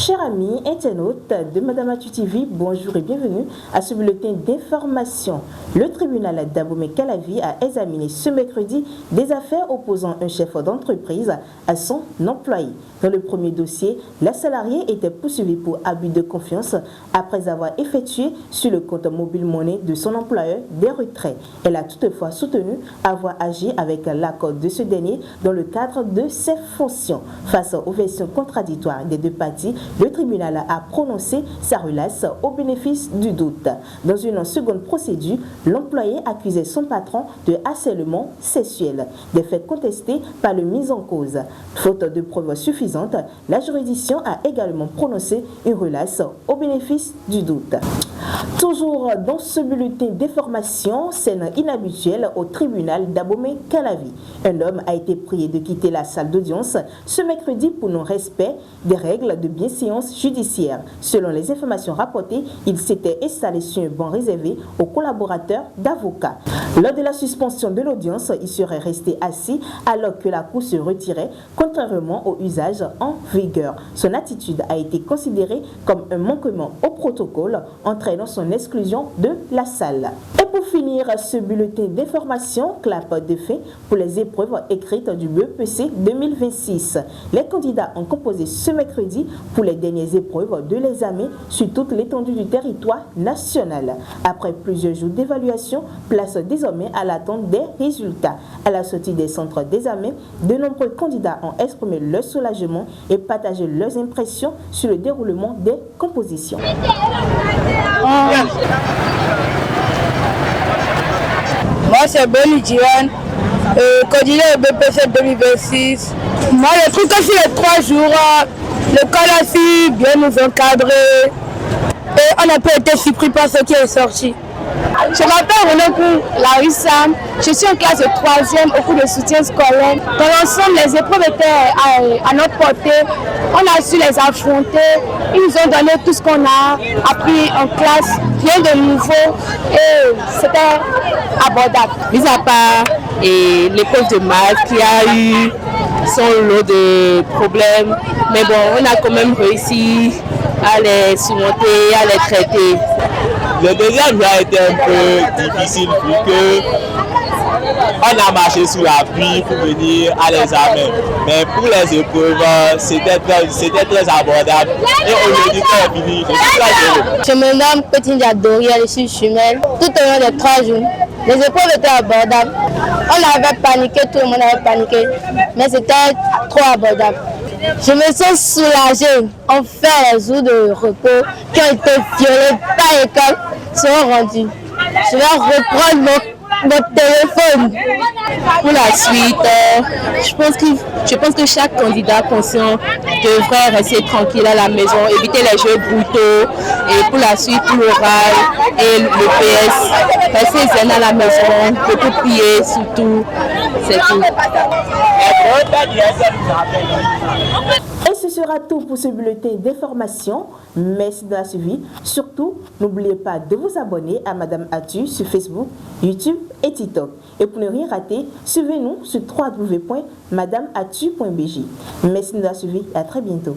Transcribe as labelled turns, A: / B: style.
A: Chers amis internautes de Madame Atu TV, bonjour et bienvenue à ce bulletin d'information. Le tribunal d'Abomey-Calavi a examiné ce mercredi des affaires opposant un chef d'entreprise à son employé. Dans le premier dossier, la salariée était poursuivie pour abus de confiance après avoir effectué sur le compte mobile monnaie de son employeur des retraits. Elle a toutefois soutenu avoir agi avec l'accord de ce dernier dans le cadre de ses fonctions. Face aux versions contradictoires des deux parties, le tribunal a prononcé sa relaxe au bénéfice du doute. Dans une seconde procédure, l'employé accusait son patron de harcèlement sexuel, des faits contestés par le mis en cause. Faute de preuves suffisantes, la juridiction a également prononcé une relaxe au bénéfice du doute. Toujours dans ce bulletin d'information, scène inhabituelle au tribunal d'Abomey-Calavi. Un homme a été prié de quitter la salle d'audience ce mercredi pour non-respect des règles de bienséance judiciaire. Selon les informations rapportées, il s'était installé sur un banc réservé aux collaborateurs d'avocats. Lors de la suspension de l'audience, il serait resté assis alors que la cour se retirait, contrairement au usage en vigueur. Son attitude a été considérée comme un manquement au protocole, entraînant son exclusion de la salle. Et pour finir ce bulletin d'information, clap de fin pour les épreuves écrites du BEPC 2026. Les candidats ont composé ce mercredi pour les dernières épreuves de l'examen sur toute l'étendue du territoire national. Après plusieurs jours d'évaluation, place désormais à l'attente des résultats. À la sortie des centres d'examen, de nombreux candidats ont exprimé leur soulagement et partagé leurs impressions sur le déroulement des compositions.
B: Moi, c'est Boni Diane, candidat au BPC 2026. Moi, je trouve que sur les 3 jours, le cas a su bien nous encadrer et on n'a pas été surpris par ce qui est sorti. Je m'appelle René Larissa, je suis en classe de 3e au cours de soutien scolaire. Dans l'ensemble, les épreuves étaient à notre portée, on a su les affronter, ils nous ont donné tout ce qu'on a appris en classe, rien de nouveau et c'était abordable.
C: Mis à part l'épreuve de maths qui a eu son lot de problèmes, mais bon, on a quand même réussi à les surmonter, à les traiter.
D: Le deuxième jour a été un peu difficile vu que on a marché sous la pluie pour venir à l'examen. Mais pour les épreuves, c'était très abordable. Et aujourd'hui, quand on est fini,
B: je me nomme Petit Doria, je suis jumelle. Tout au long des 3 jours, les épreuves étaient abordables. On avait paniqué, tout le monde avait paniqué, mais c'était trop abordable. Je me sens soulagée. Enfin, les jours de repos qui ont été violés par l'école seront rendus. Je vais reprendre mon téléphone.
C: Pour la suite, je pense que chaque candidat conscient devrait rester tranquille à la maison, éviter les jeux brutaux et pour la suite, pour l'oral et le PS, rester zen à la maison, beaucoup prier surtout, c'est tout.
A: Et ce sera tout pour ce bulletin d'information. Merci de la suivi. Surtout, n'oubliez pas de vous abonner à Madame Atu sur Facebook, YouTube et TikTok. Et pour ne rien rater, suivez-nous sur www.madameatu.bg. Merci de la suivi et à très bientôt.